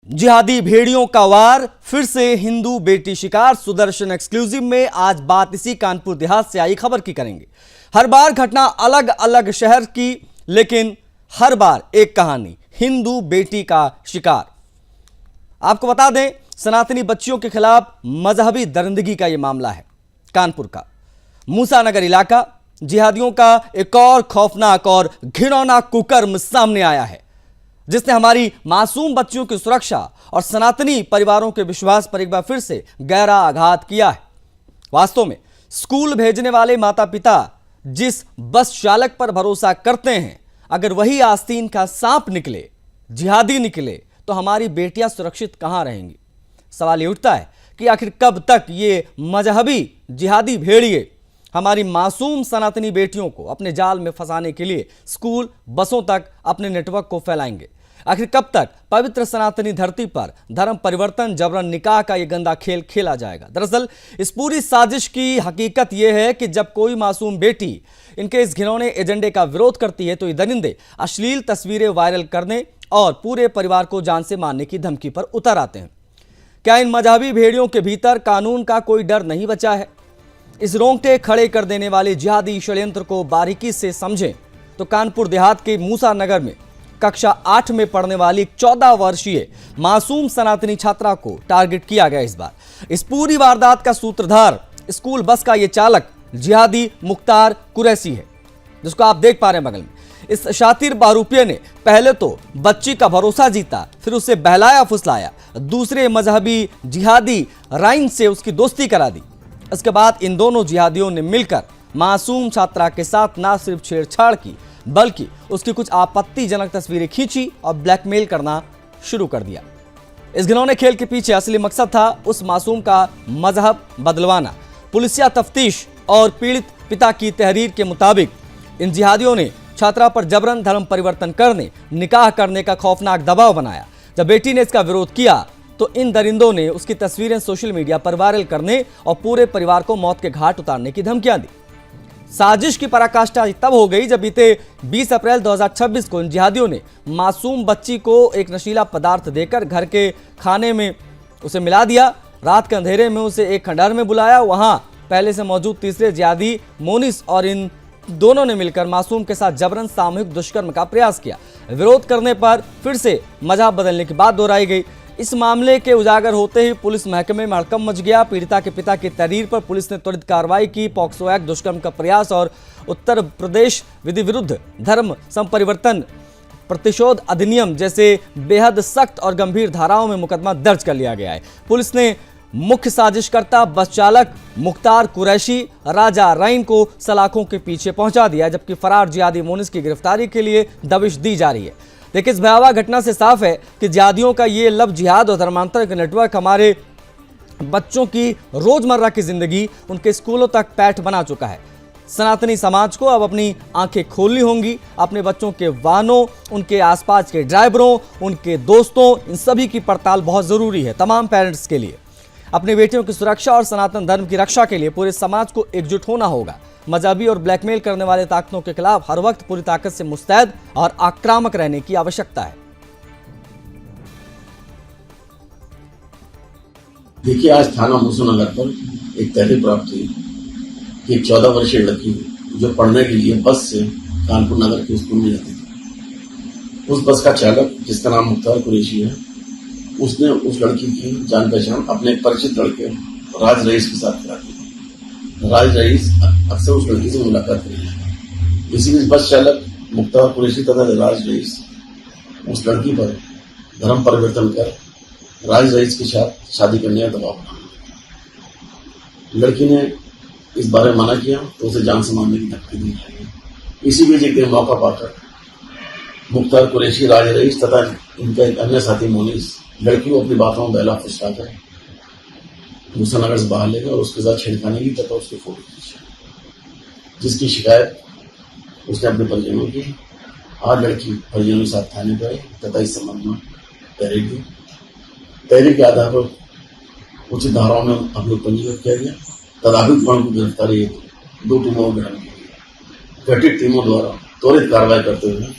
जिहादी भेड़ियों का वार, फिर से हिंदू बेटी शिकार। सुदर्शन एक्सक्लूसिव में आज बात इसी कानपुर देहात से आई खबर की करेंगे। हर बार घटना अलग अलग शहर की, लेकिन हर बार एक कहानी, हिंदू बेटी का शिकार। आपको बता दें, सनातनी बच्चियों के खिलाफ मजहबी दरिंदगी का यह मामला है। कानपुर का मूसानगर इलाका, जिहादियों का एक और खौफनाक और घिनौना कुकर्म सामने आया है, जिसने हमारी मासूम बच्चियों की सुरक्षा और सनातनी परिवारों के विश्वास पर एक बार फिर से गहरा आघात किया है। वास्तव में स्कूल भेजने वाले माता पिता जिस बस चालक पर भरोसा करते हैं, अगर वही आस्तीन का सांप निकले, जिहादी निकले, तो हमारी बेटियां सुरक्षित कहां रहेंगी। सवाल ये उठता है कि आखिर कब तक ये मजहबी जिहादी भेड़िए हमारी मासूम सनातनी बेटियों को अपने जाल में फंसाने के लिए स्कूल बसों तक अपने नेटवर्क को फैलाएंगे। आखिर कब तक पवित्र सनातनी धरती पर धर्म परिवर्तन, जबरन निकाह का यह गंदा खेल खेला जाएगा। दरअसल इस पूरी साजिश की हकीकत यह है कि जब कोई मासूम बेटी इनके इस घिनौने एजेंडे का विरोध करती है, तो ये दरिंदे अश्लील तस्वीरें वायरल करने और पूरे परिवार को जान से मारने की धमकी पर उतर आते हैं। क्या इन मजहबी भेड़ियों के भीतर कानून का कोई डर नहीं बचा है? इस रोंगटे खड़े कर देने वाले जिहादी षड्यंत्र को बारीकी से समझें तो कानपुर देहात के मूसानगर में कक्षा 8 में पढ़ने वाली 14 वर्षीय मासूम सनातनी छात्रा को टारगेट किया गया। इस बार इस पूरी वारदात का सूत्रधार स्कूल बस का यह चालक जिहादी मुख्तार कुरैशी है, जिसको आप देख पा रहे हैं बगल में। इस शातिर बहरूपिये ने पहले तो बच्ची का भरोसा जीता, फिर उसे बहलाया फुसलाया, दूसरे मजहबी जिहादी राइन से उसकी दोस्ती करा दी। इसके बाद इन दोनों जिहादियों ने मिलकर मासूम छात्रा के साथ न सिर्फ छेड़छाड़ की, बल्कि उसकी कुछ आपत्तिजनक तस्वीरें खींची और ब्लैकमेल करना शुरू कर दिया। इस घिनौने खेल के पीछे असली मकसद था उस मासूम का मजहब बदलवाना। पुलिसिया तफ्तीश और पीड़ित पिता की तहरीर के मुताबिक इन जिहादियों ने छात्रा पर जबरन धर्म परिवर्तन करने, निकाह करने का खौफनाक दबाव बनाया। जब बेटी ने इसका विरोध किया, तो इन दरिंदों ने उसकी तस्वीरें सोशल मीडिया पर वायरल करने और पूरे परिवार को मौत के घाट उतारने की धमकियां दी। साजिश की पराकाष्ठा तब हो गई जब बीते 20 अप्रैल 2026 को इन जिहादियों ने मासूम बच्ची को एक नशीला पदार्थ देकर घर के खाने में उसे मिला दिया। रात के अंधेरे में उसे एक खंडहर में बुलाया। वहां पहले से मौजूद तीसरे जिहादी मोनिस और इन दोनों ने मिलकर मासूम के साथ जबरन सामूहिक दुष्कर्म का प्रयास किया। विरोध करने पर फिर से मजहब बदलने की बात दोहराई गई। इस मामले के उजागर होते ही पुलिस महकमे में हड़कंप मच गया। पीड़िता के पिता की तहरीर पर पुलिस ने त्वरित कार्रवाई की। पॉक्सो एक्ट, दुष्कर्म का प्रयास और उत्तर प्रदेश विधि विरुद्ध धर्म संपरिवर्तन प्रतिशोध अधिनियम जैसे बेहद सख्त और गंभीर धाराओं में मुकदमा दर्ज कर लिया गया है। पुलिस ने मुख्य साजिशकर्ता बस चालक मुख्तार कुरैशी राजा राइन को सलाखों के पीछे पहुंचा दिया, जबकि फरार जिहादी मोनिस की गिरफ्तारी के लिए दबिश दी जा रही है। देखिए, इस भयावह घटना से साफ है कि जिहादियों का ये लव जिहाद और धर्मांतर का नेटवर्क हमारे बच्चों की रोजमर्रा की जिंदगी, उनके स्कूलों तक पैठ बना चुका है। सनातनी समाज को अब अपनी आंखें खोलनी होंगी। अपने बच्चों के वाहनों, उनके आसपास के ड्राइवरों, उनके दोस्तों, इन सभी की पड़ताल बहुत जरूरी है। तमाम पेरेंट्स के लिए अपनी बेटियों की सुरक्षा और सनातन धर्म की रक्षा के लिए पूरे समाज को एकजुट होना होगा। मजहबी और ब्लैकमेल करने वाले ताकतों के खिलाफ हर वक्त पूरी ताकत से मुस्तैद और आक्रामक रहने की आवश्यकता है। देखिए, आज थाना मूसानगर पर एक तहरीर प्राप्त हुई कि एक 14 वर्षीय लड़की जो पढ़ने के लिए बस से कानपुर नगर के स्कूल में जाती थी, उस बस का चालक जिसका नाम मुख्तार कुरैशी है, उसने उस लड़की की जान पहचान अपने परिचित लड़के राज रईस के साथ करा दी। राज रईस अक्सर उस लड़की से मुलाकात करेंगे। इसी बीच बस चालक मुख्तार कुरैशी तथा राज रईस उस लड़की पर धर्म परिवर्तन कर राज रईस के साथ शादी करने का दबाव बना। लड़की ने इस बारे में मना किया तो उसे जान से मारने की धमकी दी। इसी बीच एक दिन मौका पाकर मुख्तार कुरैशी, राज रईस तथा इनका एक अन्य साथी मोनिस लड़की को अपनी बातों में बहला फुसलाकर मूसानगर से बाहर ले गए और उसके साथ छेड़खानी की तथा उसकी फोटो खींची, जिसकी शिकायत उसने अपने परिजनों की। आज लड़की परिजनों के साथ थाने पर आई तथा इस संबंध में तहरीर दी। तहरीर के आधार पर उचित धाराओं में अभियोग पंजीकृत किया गया तथा अभियुक्तों की गिरफ्तारी 2 टीमों में गठन की। गठित टीमों द्वारा त्वरित कार्रवाई करते हुए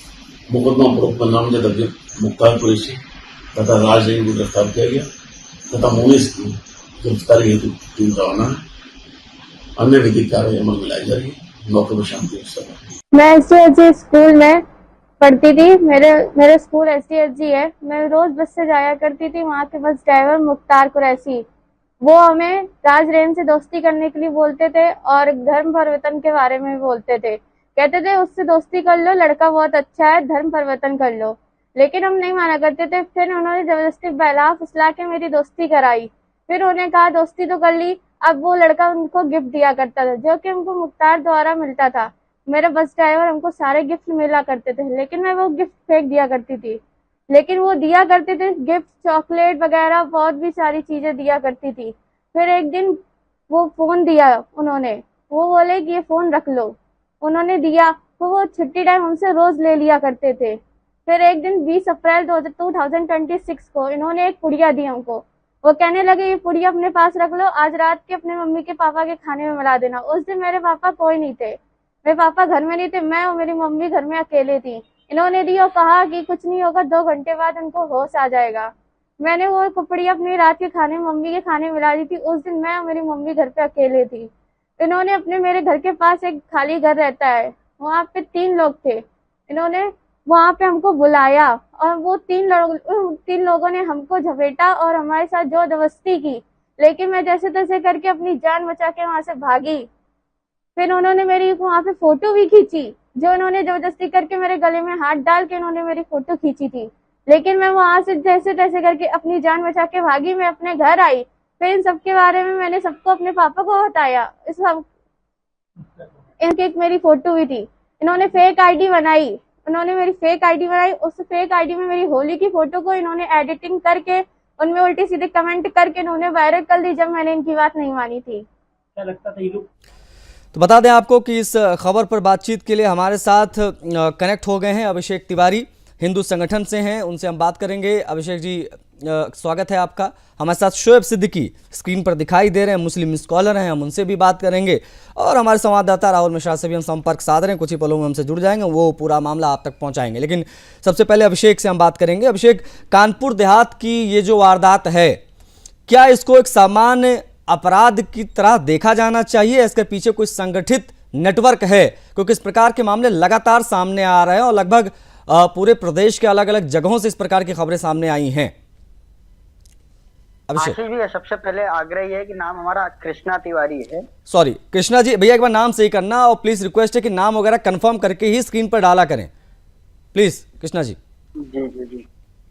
मुकदमा पूर्वक नामजद अभियुक्त मुख्तार कुरैशी तथा राज रहीम को गिरफ्तार किया गया तथा मुनीस की गिरफ्तारी हेतु टीम रवाना है। अन्य विधिक कार्रवाई अमल में लाई जा रही है। मौके पर शांति मैं एसटीएसजी स्कूल में पढ़ती थी। मेरे स्कूल एसटीएसजी है। मैं रोज बस से जाया करती थी। वहाँ के बस ड्राइवर मुख्तार कुरैशी, वो हमें राज रहीम से दोस्ती करने के लिए बोलते थे और धर्म परिवर्तन के बारे में भी बोलते थे। कहते थे उससे दोस्ती कर लो, लड़का बहुत अच्छा है, धर्म परिवर्तन कर लो। लेकिन हम नहीं माना करते थे। फिर उन्होंने जबरदस्ती बहला फुसला के मेरी दोस्ती कराई। फिर उन्होंने कहा दोस्ती तो कर ली। अब वो लड़का उनको गिफ्ट दिया करता था जो कि हमको मुख्तार द्वारा मिलता था। मेरा बस ड्राइवर हमको सारे गिफ्ट मिला करते थे, लेकिन मैं वो गिफ्ट फेंक दिया करती थी। लेकिन वो दिया करते थे गिफ्ट, चॉकलेट वगैरह बहुत भी सारी चीजें दिया करती थी। फिर एक दिन वो फोन दिया उन्होंने, वो बोले कि ये फोन रख लो। उन्होंने दिया तो वो छुट्टी टाइम हमसे रोज ले लिया करते थे। फिर एक दिन 20 अप्रैल 2026 को इन्होंने एक पुड़िया दी हमको। वो कहने लगे ये पुड़िया अपने पास रख लो, आज रात के अपने मम्मी के पापा के खाने में मिला देना। उस दिन मेरे पापा कोई नहीं थे, मेरे पापा घर में नहीं थे, मैं और मेरी मम्मी घर में अकेले थी। इन्होंने दी और कहा कि कुछ नहीं होगा, 2 घंटे बाद उनको होश आ जाएगा। मैंने वो पुड़िया अपनी रात के खाने मम्मी के खाने मिला दी थी। उस दिन मैं और मेरी मम्मी घर पे अकेले थी। इन्होंने मेरे घर के पास एक खाली घर रहता है, वहाँ पे 3 लोग थे। इन्होंने वहाँ पे हमको बुलाया और वो 3 लोगों ने हमको झपेटा और हमारे साथ जबरदस्ती की। लेकिन मैं जैसे तैसे करके अपनी जान बचा के वहाँ से भागी। फिर उन्होंने मेरी वहाँ पे फोटो भी खींची, जो उन्होंने जबरदस्ती करके मेरे गले में हाथ डाल के उन्होंने मेरी फोटो खींची थी। लेकिन मैं वहाँ से जैसे तैसे करके अपनी जान बचा के भागी। मैं अपने घर आई। फिर इन सब के बारे में मैंने सबको अपने पापा को बताया। इस सब इनकी एक मेरी फोटो भी थी। इन्होंने फेक आईडी बनाई। उस फेक आईडी में मेरी होली की फोटो को इन्होंने एडिटिंग करके उनमें उल्टी सीधे कमेंट करके इन्होंने वायरल कर दी, जब मैंने इनकी बात नहीं मानी थी। क्या लगता था ये लोग? तो बता दें आपको कि इस खबर पर बातचीत के लिए हमारे साथ कनेक्ट हो गए हैं अभिषेक तिवारी, हिंदू संगठन से हैं, उनसे हम बात करेंगे। अभिषेक जी, स्वागत है आपका। हमारे साथ शोएब सिद्दीकी स्क्रीन पर दिखाई दे रहे हैं, मुस्लिम स्कॉलर हैं, हम उनसे भी बात करेंगे। और हमारे संवाददाता राहुल मिश्रा से भी हम संपर्क साध रहे हैं, कुछ ही पलों में हमसे जुड़ जाएंगे, वो पूरा मामला आप तक पहुंचाएंगे। लेकिन सबसे पहले अभिषेक से हम बात करेंगे। अभिषेक, कानपुर देहात की ये जो वारदात है, क्या इसको एक सामान्य अपराध की तरह देखा जाना चाहिए? इसके पीछे कोई संगठित नेटवर्क है? क्योंकि इस प्रकार के मामले लगातार सामने आ रहे हैं और लगभग पूरे प्रदेश के अलग अलग जगहों से इस प्रकार की खबरें सामने आई हैं। आशीष जी, सबसे पहले आग्रह ये है कि नाम हमारा कृष्णा तिवारी है। सॉरी कृष्णा जी, भैया एक बार नाम सही करना और प्लीज रिक्वेस्ट है कि नाम वगैरह कंफर्म करके ही स्क्रीन पर डाला करें प्लीज। कृष्णा जी। जी जी जी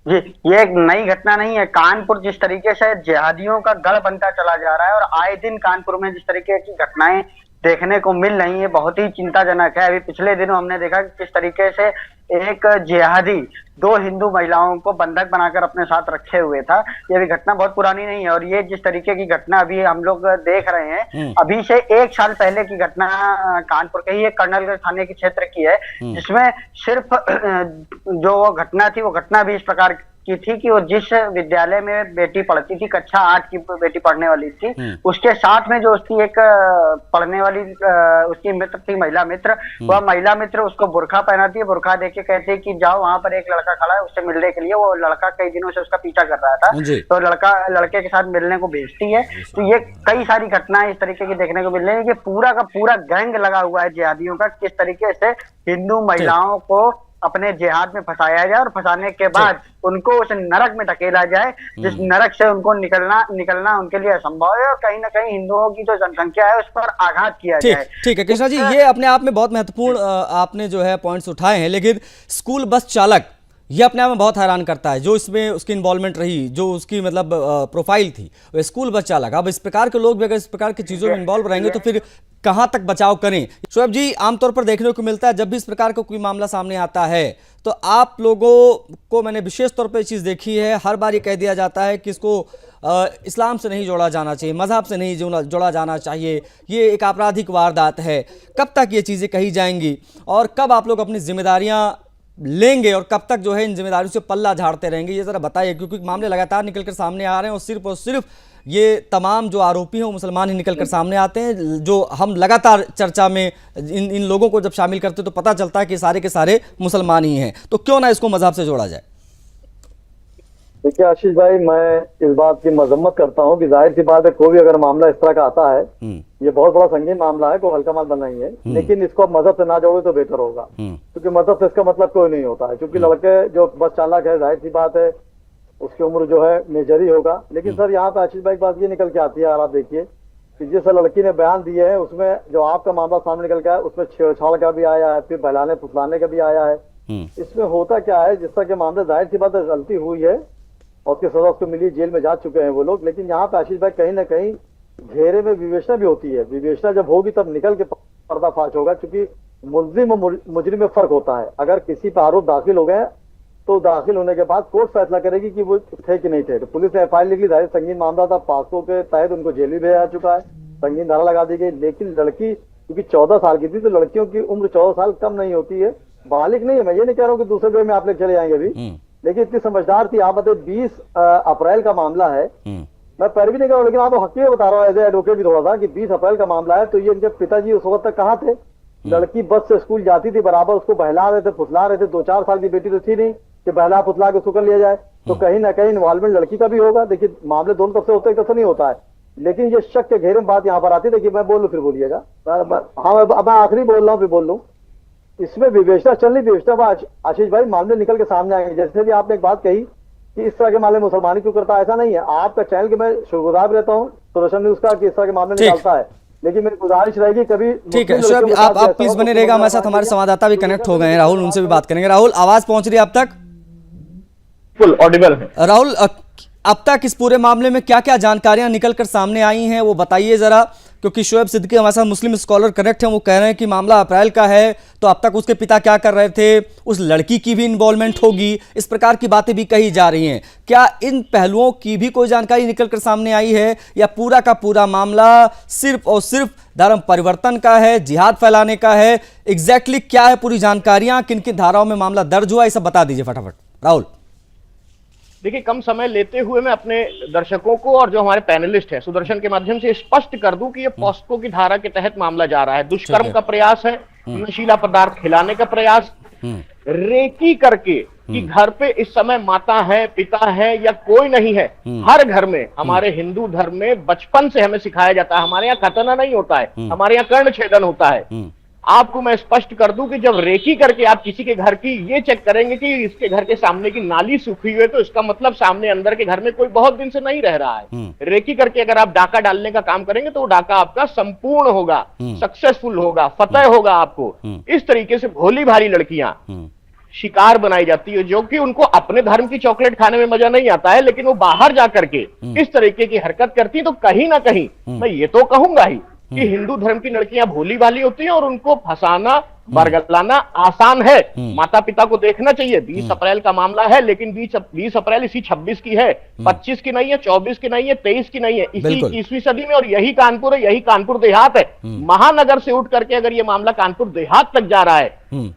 जी, ये एक नई घटना नहीं है। कानपुर जिस तरीके से जिहादियों का गढ़ बनता चला जा रहा है और आए दिन कानपुर में जिस तरीके की घटनाएं देखने को मिल रही है, बहुत ही चिंताजनक है। अभी पिछले दिनों हमने देखा कि किस तरीके से एक जिहादी 2 हिंदू महिलाओं को बंधक बनाकर अपने साथ रखे हुए था। ये भी घटना बहुत पुरानी नहीं है और ये जिस तरीके की घटना अभी हम लोग देख रहे हैं, अभी से 1 साल पहले की घटना कानपुर के ही एक कर्नलगंज थाने के क्षेत्र की है, जिसमें सिर्फ जो वो घटना थी, वो घटना भी इस प्रकार की थी कि वो जिस विद्यालय में बेटी पढ़ती थी, कक्षा 8 की बेटी पढ़ने वाली थी, उसके साथ में जो उसकी एक पढ़ने वाली उसकी मित्र थी, महिला मित्र, वह महिला मित्र उसको बुर्खा पहनाती है। बुर्खा देके कहती है कि जाओ, वहां पर एक लड़का खड़ा है, उससे मिलने के लिए। वो लड़का कई दिनों से उसका पीछा कर रहा था, तो लड़के के साथ मिलने को भेजती है। तो ये कई सारी घटनाएं इस तरीके की देखने को मिल रही है कि पूरा का पूरा गैंग लगा हुआ है जिहादियों का, किस तरीके से हिंदू महिलाओं को अपने जिहाद में फंसाया जाए और फंसाने के बाद उनको उस नरक में धकेला जाए, जिस नरक से उनको निकलना उनके लिए असंभव है और कहीं ना कहीं हिंदुओं की जो जनसंख्या है उस पर आघात किया जाए। ठीक है कृष्णा जी, ये अपने आप में बहुत महत्वपूर्ण आपने जो है पॉइंट्स उठाए हैं। लेकिन स्कूल बस चालक, ये अपने आप में बहुत हैरान करता है, जो इसमें उसकी इन्वॉल्वमेंट रही, जो उसकी मतलब प्रोफाइल थी, वो स्कूल बस चालक। अब इस प्रकार के लोग भी अगर इस प्रकार की चीज़ों में इन्वॉल्व रहेंगे तो फिर कहाँ तक बचाव करें? शोएब जी, आमतौर पर देखने को मिलता है जब भी इस प्रकार का कोई मामला सामने आता है तो आप लोगों को, मैंने विशेष तौर पर चीज़ देखी है, हर बार ये कह दिया जाता है कि इसको इस्लाम से नहीं जोड़ा जाना चाहिए, मजहब से नहीं जोड़ा जाना चाहिए, ये एक आपराधिक वारदात है। कब तक ये चीज़ें कही जाएंगी और कब आप लोग अपनी जिम्मेदारियाँ लेंगे और कब तक जो है इन जिम्मेदारियों से पल्ला झाड़ते रहेंगे, ये ज़रा बताइए। क्योंकि मामले लगातार निकल कर सामने आ रहे हैं और सिर्फ ये तमाम जो आरोपी हैं वो मुसलमान ही निकल कर सामने आते हैं। जो हम लगातार चर्चा में इन लोगों को जब शामिल करते तो पता चलता है कि सारे के सारे मुसलमान ही हैं। तो क्यों ना इसको मजहब से जोड़ा जाए? देखिए आशीष भाई, मैं इस बात की मजम्मत करता हूँ कि जाहिर सी बात है, कोई भी अगर मामला इस तरह का आता है, ये बहुत बड़ा संगीन मामला है, कोई हल्का मामला नहीं है, लेकिन इसको आप मजहब से ना जोड़ो तो बेहतर होगा, क्योंकि मजहब से इसका मतलब कोई नहीं होता है। क्योंकि लड़के जो बस चालक है, जाहिर सी बात है उसकी उम्र जो है मेजर ही होगा। लेकिन सर यहाँ पे आशीष भाई की बात ये निकल के आती है, यार आप देखिए कि जिस लड़की ने बयान दिए है उसमें जो आपका मामला सामने निकल के आया, उसमें छेड़छाड़ का भी आया है, फिर बहलाने फुसलाने का भी आया है। इसमें होता क्या है, जिस तरह के मामले, जाहिर सी बात है गलती हुई है और उसकी सजा उसको मिली, जेल में जा चुके हैं वो लोग। लेकिन यहाँ पे आशीष भाई कहीं ना कहीं घेरे में विवेचना भी होती है। विवेचना जब होगी तब निकल के पर्दाफाश होगा, क्योंकि मुल्जिम और मुजरिम में फर्क होता है। अगर किसी पर आरोप दाखिल हो गए तो दाखिल होने के बाद कोर्ट फैसला करेगी कि वो थे कि नहीं थे। तो पुलिस ने FIR लिख ली, जाहिर संगीन मामला था, 500 के तहत उनको जेल भी भेजा जा चुका है, संगीन धारा लगा दी गई। लेकिन लड़की क्योंकि 14 साल की थी, तो लड़कियों की उम्र 14 साल कम नहीं होती है, बालिग नहीं है। मैं ये नहीं कह रहा हूँ कि दूसरे वे में आप लोग चले जाएंगे अभी, लेकिन इतनी समझदार थी। आप बताइए 20 अप्रैल का मामला है, मैं पैरवी नहीं कर रहा हूँ, लेकिन आपको हकीकत बता रहा हूँ एज ए एडवोकेट भी थोड़ा सा, कि 20 अप्रैल का मामला है। तो ये इनके पिताजी उस वक्त तक कहाँ थे? लड़की बस से स्कूल जाती थी, बराबर उसको बहला रहे थे, फुसला रहे थे। 2-4 साल की बेटी तो थी नहीं कि बहला फुसला के उसको कर लिया जाए। तो कहीं ना कहीं इन्वॉल्वमेंट लड़की का भी होगा। देखिए मामले दोनों तरफ से होते हैं, एक तरफ से नहीं होता है। लेकिन ये शक के घेरे में बात यहाँ पर आती है। देखिए मैं बोल लूँ फिर बोलिएगा। हाँ मैं आखिरी बोल रहा हूँ, फिर बोल लूँ। इसमें विवेचना चल रही, विवेचना आशीष भाई मामले निकल के सामने आएंगे। जैसे भी आपने एक बात कही कि इस तरह के मामले मुसलमानी क्यों करता है, ऐसा नहीं है। आपका चैनल के मैं शुक्रगुजार रहता हूँ सुदर्शन न्यूज का कि इस तरह के मामले निकालता है, लेकिन मेरी गुजारिश रहेगी कभी। ठीक है शोएब, आप प्लीज बने रहेगा हमारे साथ। हमारे संवाददाता भी कनेक्ट हो गए हैं, राहुल, उनसे भी बात करेंगे। राहुल, आवाज पहुंच रही है आप तक? फुल ऑडिबल है। राहुल, अब तक इस पूरे मामले में क्या क्या जानकारियां निकलकर सामने आई हैं वो बताइए जरा, क्योंकि शोएब सिद्दीकी हमारे साथ मुस्लिम स्कॉलर कनेक्ट हैं, वो कह रहे हैं कि मामला अप्रैल का है, तो अब तक उसके पिता क्या कर रहे थे, उस लड़की की भी इन्वॉल्वमेंट होगी, इस प्रकार की बातें भी कही जा रही हैं। क्या इन पहलुओं की भी कोई जानकारी निकलकर सामने आई है, या पूरा का पूरा मामला सिर्फ और सिर्फ धर्म परिवर्तन का है, जिहाद फैलाने का है? एग्जैक्टली क्या है पूरी जानकारियां, किन किन धाराओं में मामला दर्ज हुआ, ये सब बता दीजिए फटाफट राहुल। देखिए कम समय लेते हुए मैं अपने दर्शकों को और जो हमारे पैनलिस्ट हैं सुदर्शन के माध्यम से स्पष्ट कर दूं कि ये पॉस्को की धारा के तहत मामला जा रहा है। दुष्कर्म का प्रयास है, नशीला पदार्थ खिलाने का प्रयास, रेकी करके कि घर पे इस समय माता है, पिता है या कोई नहीं है। हर घर में, हमारे हिंदू धर्म में बचपन से हमें सिखाया जाता है, हमारे यहाँ खतना नहीं होता है, हमारे यहाँ कर्ण छेदन होता है। आपको मैं स्पष्ट कर दूं कि जब रेकी करके आप किसी के घर की ये चेक करेंगे कि इसके घर के सामने की नाली सूखी हुई है, तो इसका मतलब सामने अंदर के घर में कोई बहुत दिन से नहीं रह रहा है। रेकी करके अगर आप डाका डालने का काम करेंगे तो वो डाका आपका संपूर्ण होगा, सक्सेसफुल होगा, फतेह होगा आपको। इस तरीके से भोली भाली लड़कियां शिकार बनाई जाती है, जो कि उनको अपने धर्म की चॉकलेट खाने में मजा नहीं आता है, लेकिन वो बाहर जाकर के इस तरीके की हरकत करती है। तो कहीं ना कहीं मैं ये तो कहूंगा ही कि हिंदू धर्म की लड़कियां भोली भाली होती हैं और उनको फंसाना, बरगलाना आसान है। माता पिता को देखना चाहिए। 20 अप्रैल का मामला है, लेकिन 20 अप्रैल इसी 26 की है, 25 की नहीं है, 24 की नहीं है, 23 की नहीं है, इसी 21वीं सदी में। और यही कानपुर है, यही कानपुर देहात है। महानगर से उठ करके अगर ये मामला कानपुर देहात तक जा रहा है,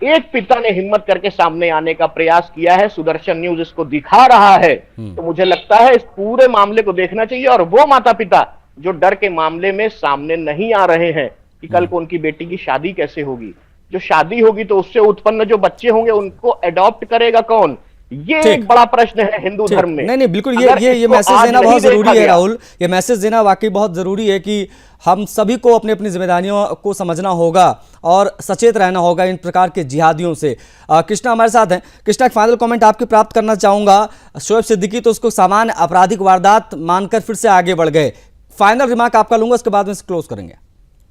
एक पिता ने हिम्मत करके सामने आने का प्रयास किया है, सुदर्शन न्यूज इसको दिखा रहा है। तो मुझे लगता है इस पूरे मामले को देखना चाहिए। और वो माता पिता जो डर के मामले में सामने नहीं आ रहे हैं कि कल को उनकी बेटी की शादी कैसे होगी, जो शादी होगी तो उससे उत्पन्न जो बच्चे होंगे उनको अडॉप्ट करेगा कौन, ये एक बड़ा प्रश्न है हिंदू धर्म में। नहीं बिल्कुल, ये मैसेज देना बहुत जरूरी है राहुल, ये मैसेज देना वाकई बहुत जरूरी है कि हम सभी को अपनी अपनी जिम्मेदारियों को समझना होगा और सचेत रहना होगा इन प्रकार के जिहादियों से। कृष्णा हमारे साथ हैं। कृष्णा, एक फाइनल कमेंट आपके प्राप्त करना चाहूंगा। शोएब सिद्दीकी तो उसको सामान्य आपराधिक वारदात मानकर फिर से आगे बढ़ गए, फाइनल रिमार्क आपका लूंगा, उसके बाद में क्लोज करेंगे।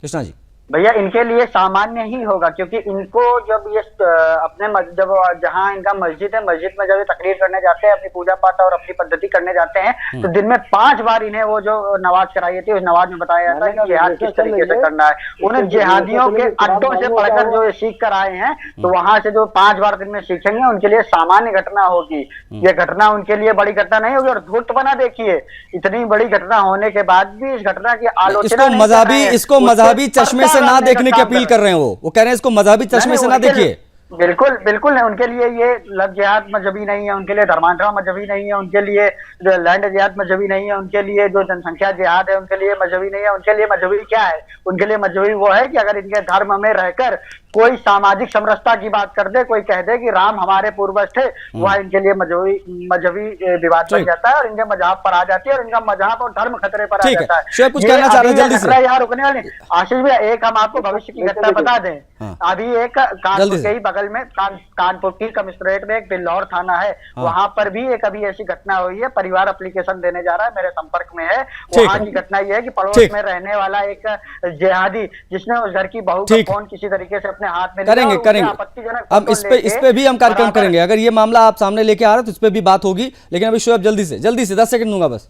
कृष्णा जी। भैया इनके लिए सामान्य ही होगा, क्योंकि इनको जब ये अपने जब जहां इनका मस्जिद है, मस्जिद में जब ये तकरीर करने जाते हैं, अपनी पूजा पाठ और अपनी पद्धति करने जाते हैं, तो दिन में 5 बार इन्हें वो जो नमाज कराई थी, उस नमाज में बताया जाता है कि जिहाद किस तरीके से करना है। उन्हें जिहादियों के अड्डों से पढ़कर जो ये सीख कर आए हैं, तो वहां से जो 5 बार दिन में सीखेंगे, उनके लिए सामान्य घटना होगी। ये घटना उनके लिए बड़ी घटना नहीं होगी। और धूर्त बना देखिए, इतनी बड़ी घटना होने के बाद भी इस घटना की आलोचना इसको मजहबी चश्मे से ना देखने की अपील कर रहे हैं। वो कह रहे हैं इसको मजहबी चश्मे से ना देखिए। बिल्कुल बिल्कुल नहीं, उनके लिए ये लव जिहाद मजहबी नहीं है, उनके लिए धर्मांतरण मजहबी नहीं है, उनके लिए जो लैंड जिहाद मजहबी नहीं है, उनके लिए जो जनसंख्या जिहाद है उनके लिए मजहबी नहीं है। उनके लिए मजहबी क्या है? उनके लिए मजहबी वो है कि अगर इनके धर्म में रहकर कोई सामाजिक समरसता की बात कर दे, कोई कह दे कि राम हमारे पूर्वज थे, वह इनके लिए मजहबी विवाद बन जाता है और इनके मजहब पर आ जाती है और इनका मजहब और धर्म खतरे पर आ जाता है। शोएब कुछ कहना चाह रहे हैं जल्दी से। यहाँ रुकने वाले आशीष भैया, एक हम आपको भविष्य की घटना बता दें। अभी एक कानपुर के ही बगल में कानपुर की कमिश्नरेट में एक बिल्लौर थाना है, वहां पर भी एक अभी ऐसी घटना हुई है। परिवार एप्लीकेशन देने जा रहा है, मेरे संपर्क में है। वहां की घटना यह है कि पड़ोस में रहने वाला एक जिहादी जिसने उस घर की बहू का फोन किसी तरीके से अपने हाथ में करेंगे आपत्तिजनक हम इस पे भी हम कार्यक्रम करेंगे। अगर ये मामला आप सामने लेके आ रहे हो तो इस पे भी बात होगी, लेकिन अभी शोएब जल्दी से 10 सेकंड दूंगा बस।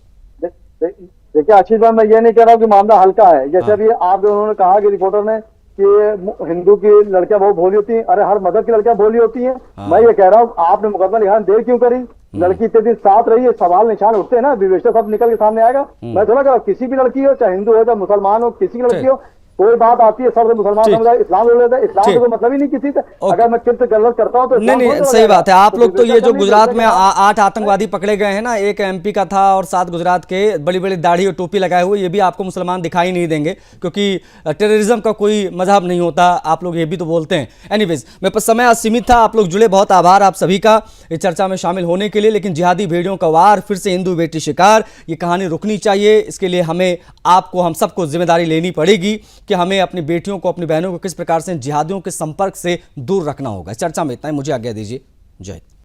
देखिए आशीष भाई, मैं ये नहीं कह रहा हूँ कि मामला हल्का है। जैसे अभी आप उन्होंने कहा कि रिपोर्टर ने कि हिंदू की लड़कियां बहुत भोली होती हैं, अरे हर मदद की लड़कियां भोली होती हैं। मैं ये कह रहा हूँ, आपने मुकदमा लिखा देर क्यों करी? लड़की इतने दिन साथ रही है, सवाल निशान उठते हैं ना, विवेचना सब निकल के सामने आएगा। मैं थोड़ा कह रहा हूँ किसी भी लड़की हो, चाहे हिंदू हो चाहे मुसलमान हो, किसी की लड़की हो, कोई बात आती है सब मुसलमान समझा इस्लाम ले लेता है, इस्लाम से कोई मतलब ही नहीं किसी से। अगर मैं किसी गलत करता हूँ तो नहीं सही बात है। आप लोग तो ये जो गुजरात में 8 आतंकवादी पकड़े गए हैं ना, एक एमपी का था और 7 गुजरात के, बड़ी बड़ी दाढ़ी और टोपी लगाए हुए, ये भी आपको मुसलमान दिखाई नहीं देंगे क्योंकि टेररिज्म का कोई मजहब नहीं होता। आप लोग ये भी तो बोलते हैं। एनीवेज, मेरे पास समय आज सीमित था। आप लोग जुड़े, बहुत आभार आप सभी का इस चर्चा में शामिल होने के लिए। लेकिन जिहादी भेड़ियों का वार, फिर से हिंदू बेटी शिकार, ये कहानी रुकनी चाहिए। इसके लिए हमें, आपको, हम सबको जिम्मेदारी लेनी पड़ेगी कि हमें अपनी बेटियों को, अपनी बहनों को किस प्रकार से जिहादियों के संपर्क से दूर रखना होगा। चर्चा में इतना ही, मुझे आज्ञा दीजिए। जय हिंद।